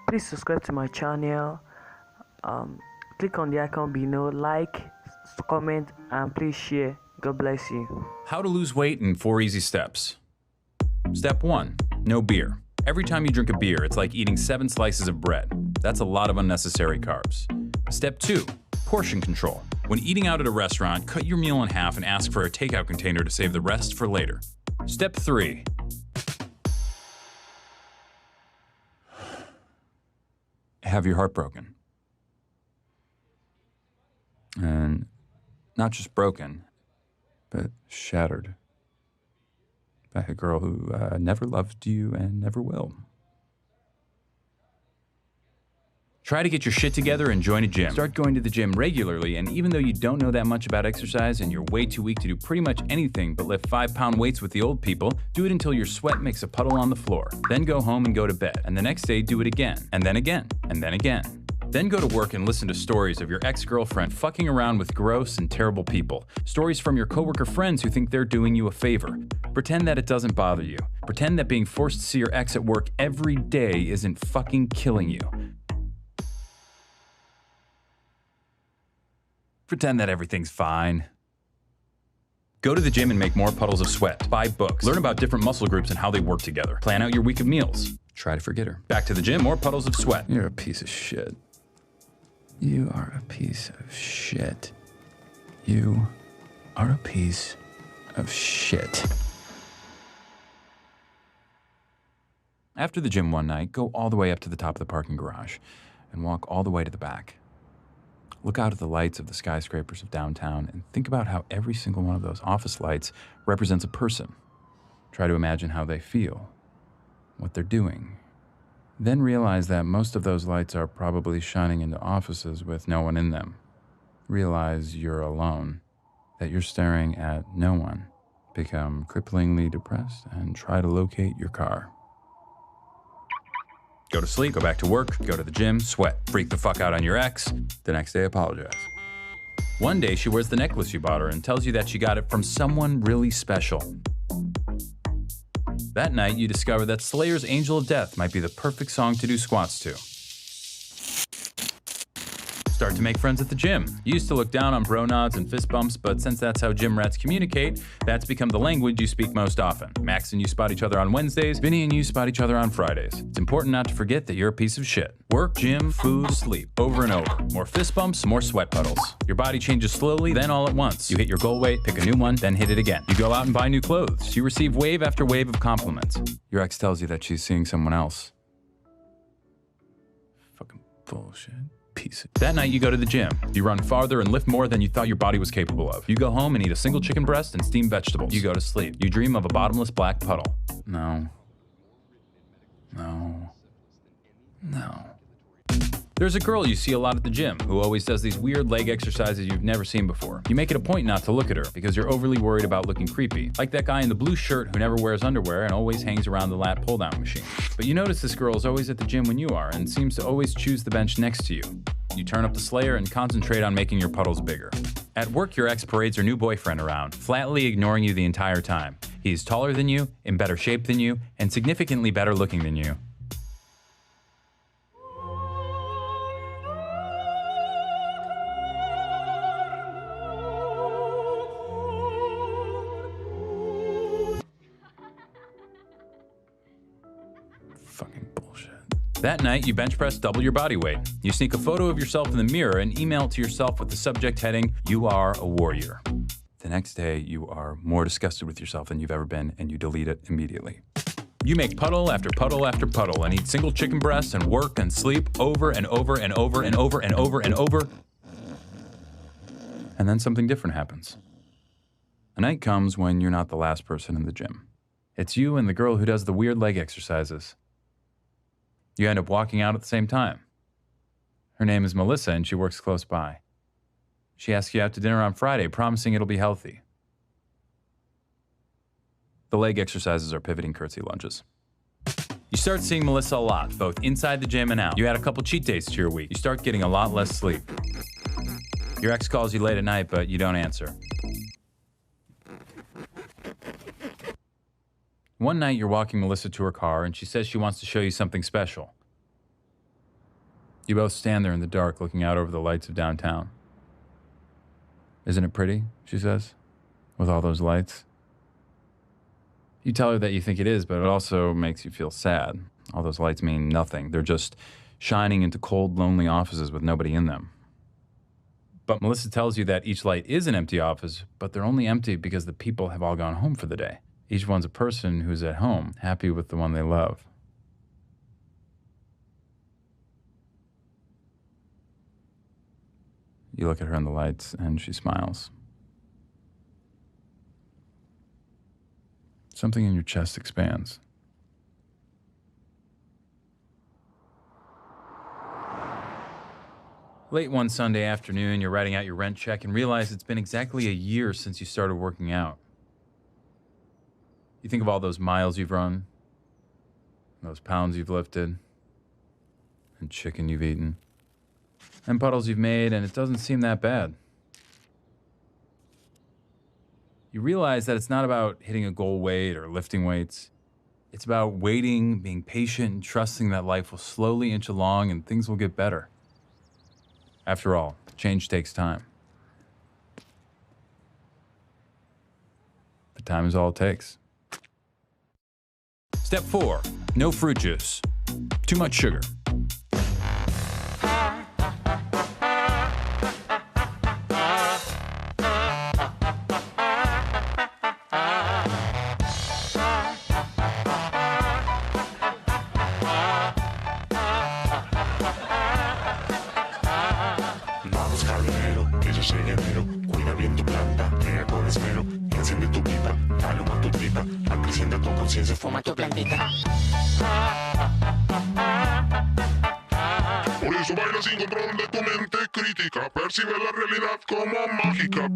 Please subscribe to my channel. Um, Click on the icon below, like, comment, and please share. God bless you. How to lose weight in 4 easy steps. Step 1. No beer. Every time you drink a beer, it's like eating 7 slices of bread. That's a lot of unnecessary carbs. Step 2. Portion control. When eating out at a restaurant, cut your meal in half and ask for a takeout container to save the rest for later. Step 3. Have your heart broken. And not just broken, but shattered by a girl who never loved you and never will. Try to get your shit together and join a gym. Start going to the gym regularly, and even though you don't know that much about exercise and you're way too weak to do pretty much anything but lift 5-pound weights with the old people, do it until your sweat makes a puddle on the floor. Then go home and go to bed, and the next day do it again, and then again, and then again. Then go to work and listen to stories of your ex-girlfriend fucking around with gross and terrible people. Stories from your coworker friends who think they're doing you a favor. Pretend that it doesn't bother you. Pretend that being forced to see your ex at work every day isn't fucking killing you. Pretend that everything's fine. Go to the gym and make more puddles of sweat. Buy books. Learn about different muscle groups and how they work together. Plan out your week of meals. Try to forget her. Back to the gym, more puddles of sweat. You're a piece of shit. You are a piece of shit. You are a piece of shit. After the gym one night, go all the way up to the top of the parking garage and walk all the way to the back. Look out at the lights of the skyscrapers of downtown and think about how every single one of those office lights represents a person. Try to imagine how they feel, what they're doing. Then realize that most of those lights are probably shining into offices with no one in them. Realize you're alone, that you're staring at no one. Become cripplingly depressed and try to locate your car. Go to sleep, go back to work, go to the gym, sweat, freak the fuck out on your ex, the next day apologize. One day she wears the necklace you bought her and tells you that she got it from someone really special. That night you discover that Slayer's Angel of Death might be the perfect song to do squats to. Start to make friends at the gym. You used to look down on bro nods and fist bumps, but since that's how gym rats communicate, that's become the language you speak most often. Max and you spot each other on Wednesdays, Vinny and you spot each other on Fridays. It's important not to forget that you're a piece of shit. Work, gym, food, sleep, over and over. More fist bumps, more sweat puddles. Your body changes slowly, then all at once. You hit your goal weight, pick a new one, then hit it again. You go out and buy new clothes. You receive wave after wave of compliments. Your ex tells you that she's seeing someone else. Fucking bullshit. That night you go to the gym. You run farther and lift more than you thought your body was capable of. You go home and eat a single chicken breast and steamed vegetables. You go to sleep. You dream of a bottomless black puddle. No. No. No. There's a girl you see a lot at the gym who always does these weird leg exercises you've never seen before. You make it a point not to look at her because you're overly worried about looking creepy. Like that guy in the blue shirt who never wears underwear and always hangs around the lat pull-down machine. But you notice this girl is always at the gym when you are and seems to always choose the bench next to you. You turn up the Slayer and concentrate on making your puddles bigger. At work, your ex parades her new boyfriend around, flatly ignoring you the entire time. He's taller than you, in better shape than you, and significantly better looking than you. Fucking bullshit. That night, you bench press double your body weight. You sneak a photo of yourself in the mirror and email it to yourself with the subject heading, "You are a warrior." The next day, you are more disgusted with yourself than you've ever been, and you delete it immediately. You make puddle after puddle after puddle and eat single chicken breasts and work and sleep over and over and over and over and over and over. And then something different happens. A night comes when you're not the last person in the gym. It's you and the girl who does the weird leg exercises. You end up walking out at the same time. Her name is Melissa and she works close by. She asks you out to dinner on Friday, promising it'll be healthy. The leg exercises are pivoting curtsy lunges. You start seeing Melissa a lot, both inside the gym and out. You add a couple cheat days to your week. You start getting a lot less sleep. Your ex calls you late at night, but you don't answer. One night, you're walking Melissa to her car, and she says she wants to show you something special. You both stand there in the dark looking out over the lights of downtown. Isn't it pretty? She says, with all those lights. You tell her that you think it is, but it also makes you feel sad. All those lights mean nothing. They're just shining into cold, lonely offices with nobody in them. But Melissa tells you that each light is an empty office, but they're only empty because the people have all gone home for the day. Each one's a person who's at home, happy with the one they love. You look at her in the lights, and she smiles. Something in your chest expands. Late one Sunday afternoon, you're writing out your rent check and realize it's been exactly a year since you started working out. You think of all those miles you've run, those pounds you've lifted, and chicken you've eaten, and puddles you've made, and it doesn't seem that bad. You realize that it's not about hitting a goal weight or lifting weights. It's about waiting, being patient, and trusting that life will slowly inch along and things will get better. After all, change takes time. But time is all it takes. Step 4, no fruit juice. Too much sugar. Vamos jardinero, que yo llegue enero. Cuida bien tu planta, riega con esmero. Enciende tu pipa, dale a tu tripa. Acrecienta tu conciencia, fuma tu plantita. Por eso baila sin control de tu mente crítica. Percibe la realidad como mágica.